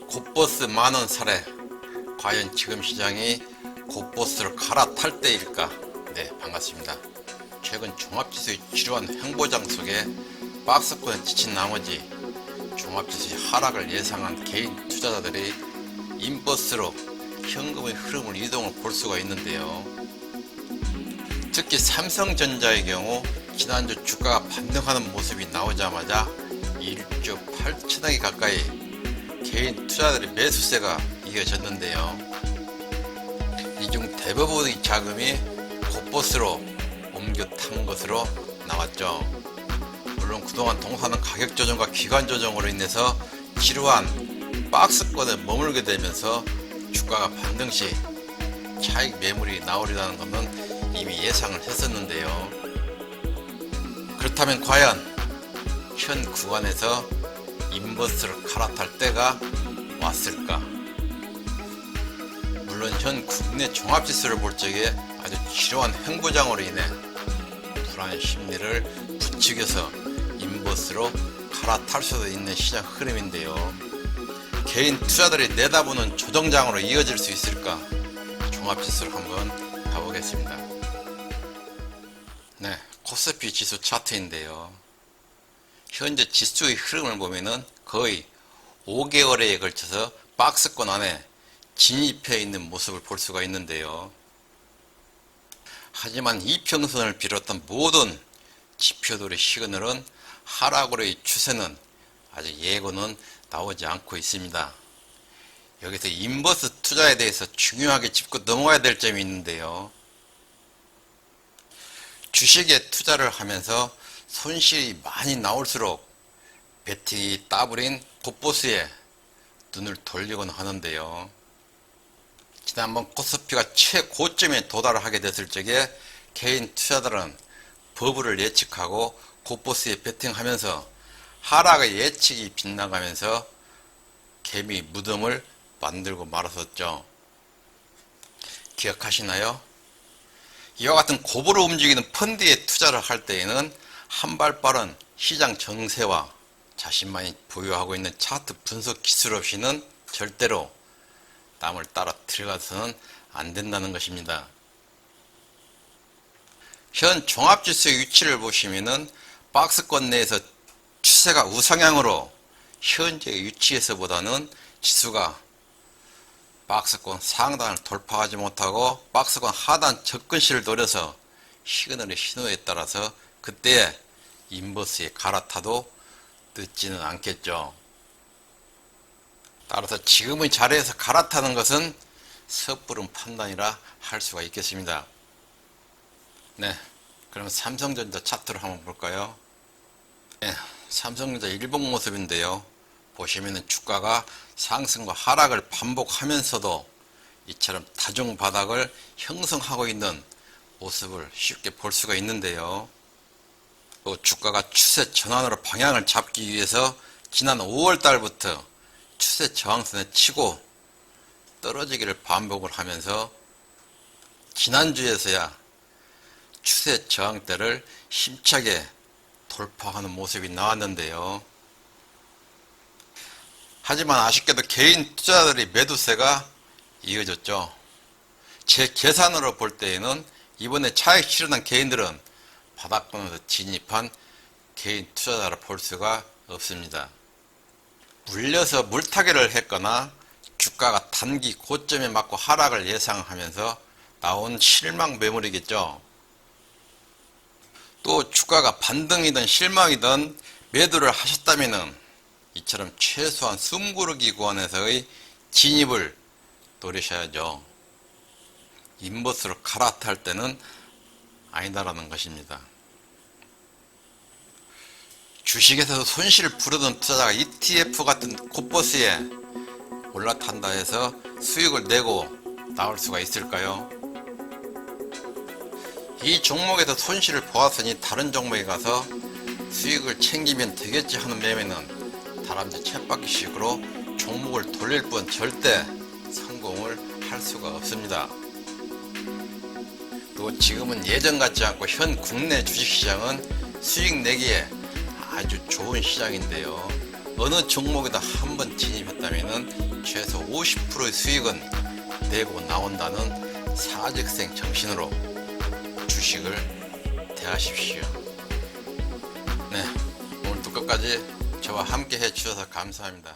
곧버스 만원 사례, 과연 지금 시장이 곧버스를 갈아탈 때일까? 네, 반갑습니다. 최근 종합지수의 지루한 횡보장 속에 박스권에 지친 나머지 종합지수의 하락을 예상한 개인 투자자들이 인버스로 현금의 흐름을 이동을 볼 수가 있는데요. 특히 삼성전자의 경우 지난주 주가가 반등하는 모습이 나오자마자 1조 8천억이 가까이 개인 투자자들의 매수세가 이어졌는데요. 이 중 대부분의 자금이 곧버스로 옮겨 탄 것으로 나왔죠. 물론 그동안 동사는 가격 조정과 기간 조정으로 인해서 지루한 박스권에 머물게 되면서 주가가 반등 시 차익 매물이 나오리라는 것은 이미 예상을 했었는데요. 그렇다면 과연 현 구간에서 인버스를 갈아탈 때가 왔을까? 물론 현 국내 종합지수를 볼 적에 아주 지루한 횡보장으로 인해 불안 심리를 부추겨서 인버스로 갈아탈 수도 있는 시장 흐름인데요. 개인 투자들이 내다보는 조정장으로 이어질 수 있을까? 종합지수를 한번 가보겠습니다. 네, 코스피 지수 차트인데요. 현재 지수의 흐름을 보면은 거의 5개월에 걸쳐서 박스권 안에 진입해 있는 모습을 볼 수가 있는데요. 하지만 이평선을 비롯한 모든 지표들의 시그널은 하락으로의 추세는 아직 예고는 나오지 않고 있습니다. 여기서 인버스 투자에 대해서 중요하게 짚고 넘어가야 될 점이 있는데요. 주식에 투자를 하면서 손실이 많이 나올수록 베팅이 따블인 곧버스에 눈을 돌리곤 하는데요. 지난번 코스피가 최고점에 도달하게 됐을 적에 개인 투자자들은 버블을 예측하고 곧버스에 베팅하면서 하락의 예측이 빗나가면서 개미 무덤을 만들고 말았었죠. 기억하시나요? 이와 같은 고부로 움직이는 펀드에 투자를 할 때에는 한 발 빠른 시장 정세와 자신만이 보유하고 있는 차트 분석 기술 없이는 절대로 남을 따라 들어가서는 안 된다는 것입니다. 현 종합지수의 위치를 보시면은 박스권 내에서 추세가 우상향으로 현재의 위치에서보다는 지수가 박스권 상단을 돌파하지 못하고 박스권 하단 접근시를 노려서 시그널의 신호에 따라서 그때 인버스에 갈아타도 늦지는 않겠죠. 따라서 지금의 자리에서 갈아타는 것은 섣부른 판단이라 할 수가 있겠습니다. 네, 그럼 삼성전자 차트를 한번 볼까요? 네, 삼성전자 일봉 모습인데요. 보시면은 주가가 상승과 하락을 반복하면서도 이처럼 다중 바닥을 형성하고 있는 모습을 쉽게 볼 수가 있는데요. 또 주가가 추세 전환으로 방향을 잡기 위해서 지난 5월 달부터 추세 저항선에 치고 떨어지기를 반복을 하면서 지난주에서야 추세 저항대를 힘차게 돌파하는 모습이 나왔는데요. 하지만 아쉽게도 개인 투자자들의 매도세가 이어졌죠. 제 계산으로 볼 때에는 이번에 차익 실현한 개인들은 바닥권에서 진입한 개인 투자자로 볼 수가 없습니다. 물려서 물타기를 했거나 주가가 단기 고점에 맞고 하락을 예상하면서 나온 실망 매물이겠죠. 또 주가가 반등이든 실망이든 매도를 하셨다면은 이처럼 최소한 숨고르기 구간에서의 진입을 노리셔야죠. 인버스로 갈아탈 때는 아니다라는 것입니다. 주식에서 손실을 부르던 투자자가 ETF 같은 곧버스에 올라탄다 해서 수익을 내고 나올 수가 있을까요? 이 종목에서 손실을 보았으니 다른 종목에 가서 수익을 챙기면 되겠지 하는 매매는 다람쥐 쳇바퀴식으로 종목을 돌릴 뿐 절대 성공을 할 수가 없습니다. 그리고 지금은 예전 같지 않고 현 국내 주식시장은 수익 내기에 아주 좋은 시장인데요. 어느 종목에다 한번 진입했다면 최소 50%의 수익은 내고 나온다는 사직생 정신으로 주식을 대하십시오. 네, 오늘도 끝까지 저와 함께 해주셔서 감사합니다.